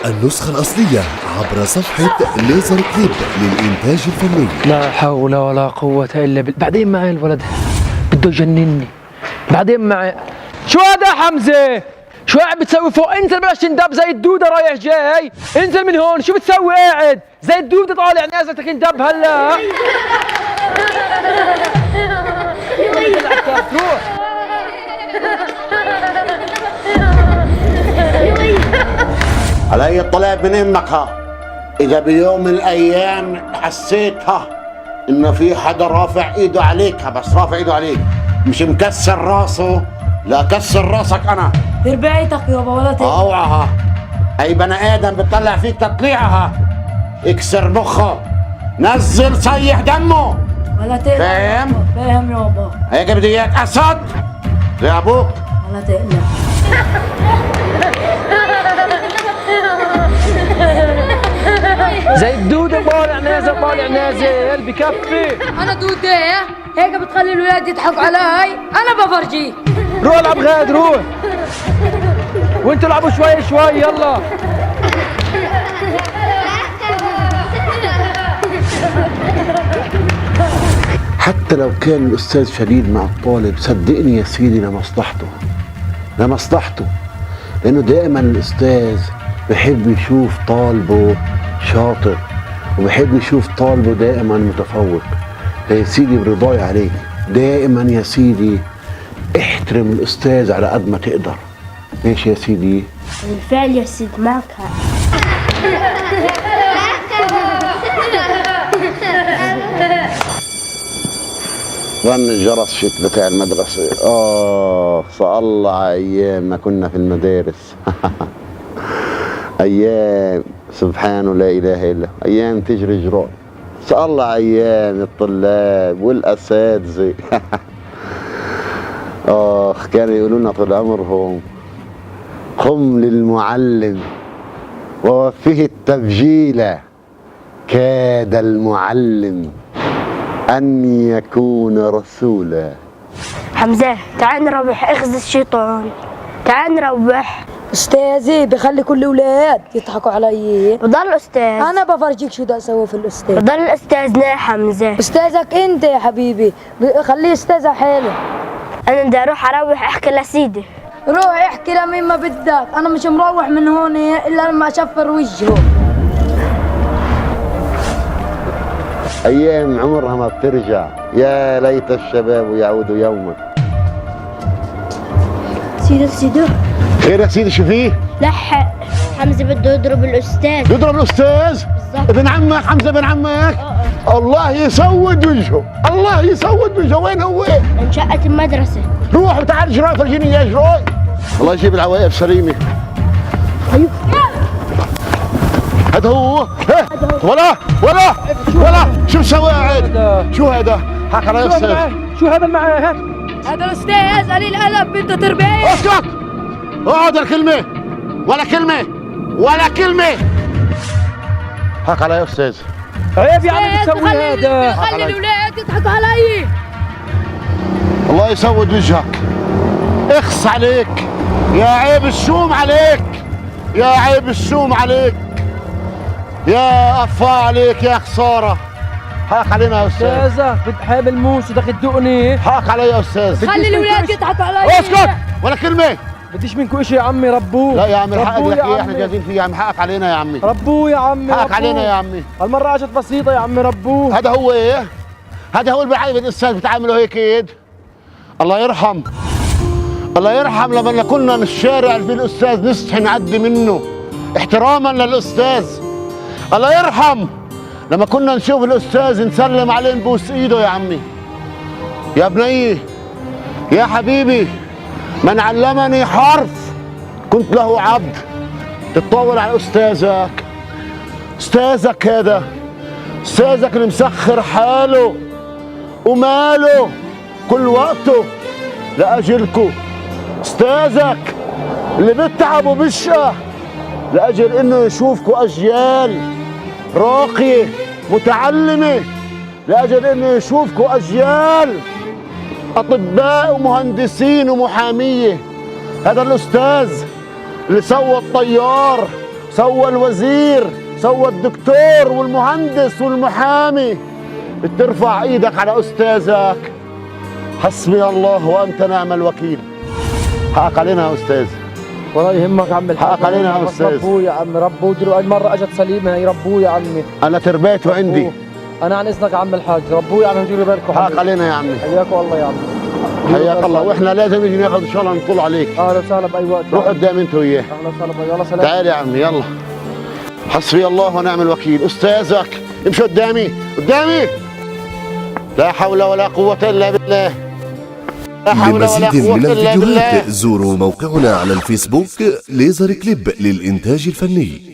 النسخة الأصلية عبر صفحة ليزر كليب للإنتاج الفني. لا حول ولا قوة إلا بالله. بعدين معي الولد بده يجنني. بعدين معي شو هذا حمزة؟ شو قاعد بتسوي فوق؟ انزل بلاش تندب زي الدودة رايح جاي. انزل من هون. شو بتسوي قاعد؟ زي الدودة طالع نازل تندب هلا. روح. علي الطلب من امك ها، اذا بيوم من الايام حسيتها انه في حدا رافع ايده عليك، بس رافع ايده عليك مش مكسر راسه، لا كسر راسك انا. دير بعيتك يابا ولا اوعى اي بني ادم بتطلع فيك تطليعها اكسر مخه، نزل صيح دمه ولا تقلق. فاهم؟ فاهم يابا. هيك بدي اياك اسد زي ابوك. ولا تقلق. زي الدودة طالع نازل طالع نازل بكفي. انا دودة هيك بتخلي الولاد يضحكوا علي، انا بفرجيك. روح العب غاد روح. وانتوا العبوا شوي شوي يلا. حتى لو كان الأستاذ شديد مع الطالب صدقني يا سيدي لمصلحته، لأنه دائما الأستاذ بحب يشوف طالبه شاطر وبحب يشوف طالبه دائما متفوق. يا سيدي برضاي عليك دائما يا سيدي احترم الأستاذ على قد ما تقدر. ماشي يا سيدي؟ بالفعل يا سيد معك حق. ظن الجرس شت بتاع المدرسة. صار الله على أيام ما كنا في المدارس. أيام سبحانه لا إله إلا، أيام تجري جرار. صار الله على أيام الطلاب والأساتذة. كانوا يقولوا لنا طول عمرهم قم للمعلم ووفه التبجيل، كاد المعلم أن يكون رسولا. حمزة تعال نروح اخذ الشيطان، تعال نروح. استاذي بخلي كل الاولاد يضحكوا علي. بضل استاذ. انا بفرجيك شو بدي اسوي في الاستاذ. بضل استاذنا يا حمزة. استاذك انت يا حبيبي، خليه استاذ حاله. انا بدي اروح احكي لسيدي. روح احكي لمين ما بدك، انا مش مروح من هون الا لما اشفر وجهه. أيام عمرها ما بترجع، يا ليت الشباب يعود يوما. سيدي خير يا سيدي شو فيه؟ لحق حمزة بده يضرب الأستاذ. يضرب الأستاذ؟ بالضبط. ابن عمك حمزة ابن عمك؟ الله يسود وجهه، الله يسود وجهه. وين هو؟ انشقت المدرسة. روح وتعال جراي فرجيني يا جراي. الله يجيب العواقب سليمة. أيوه. هذا هو؟ ولا شو مسوي قاعد؟ شو هذا؟ حكى علي أستاذ. شو هذا معي هات؟ هذا الاستاذ قليل الادب بده تربيه. اسكت! اقعد الكلمة ولا كلمة. حكى علي أستاذ. عيب يا عم بتسوي هذا. خلي الاولاد يضحكوا علي. الله يسود وجهك. اخص عليك، يا عيب الشوم عليك، يا عيب الشوم عليك، يا قفا عليك، يا خسارة. حق علينا يا أستاذ. استاذة بتحب الموس بدك تدقني. حق علي يا أستاذ. خلي الاولاد يضحكوا علي. اسكت ولا كلمة. بديش منكم شيء يا عمي. ربوه. لا يا عمي الحق ربوه لك يا ايه، احنا عمي. جاهزين فيه يا عمي. حقك علينا يا عمي. ربوه يا عمي. حقك ربوه. علينا يا عمي. هالمرة اجت بسيطة يا عمي. ربوه. هذا هو ايه؟ هذا هو البعايب الأستاذ بتعاملوا هيك ايد. الله يرحم لما كنا الشارع في الأستاذ نستحي نعدي منه احتراما للأستاذ. الله يرحم لما كنا نشوف الأستاذ نسلم عليه نبوس ايده يا عمي. يا بني يا حبيبي، من علمني حرف كنت له عبد. تتطاول على أستاذك هذا، أستاذك اللي مسخر حاله وماله كل وقته لأجلكم، أستاذك اللي بتعب وبشقى لأجل إنه يشوفكوا أجيال راقية متعلمة، لأجل إنه يشوفكوا أجيال أطباء ومهندسين ومحامية. هذا الأستاذ اللي سوى الطيار، سوى الوزير، سوى الدكتور والمهندس والمحامي، بترفع ايدك على استاذك. حسبي الله وانت نعم الوكيل. حقك علينا يا استاذ. ولا يهمك عم الحاج، حقك علينا يا استاذ. ربوه يا عم، ربوه. دلوقتي المره اجت سليمه، هي ربوه يا عمي. انا تربيته عندي. ربوه. انا عن اذنك يا عم الحاج، ربوه يا عم، ديروا بالكم. حقك علينا يا عمي. حياكم الله يا عم. حياك الله، واحنا لازم نيجي ناخذ ان شاء الله نطل عليك. اهلا وسهلا باي وقت. روح قدام انت وياه. اهلا وسهلا باي، يلا سلام. تعال يا عمي يلا. حسبي الله ونعم الوكيل. استاذك امشي قدامي قدامي. لا حول ولا قوة الا بالله. لا حول ولا لمزيد قوة من الا بالله. الفيديوهات زوروا موقعنا على الفيسبوك ليزر كليب للإنتاج الفني.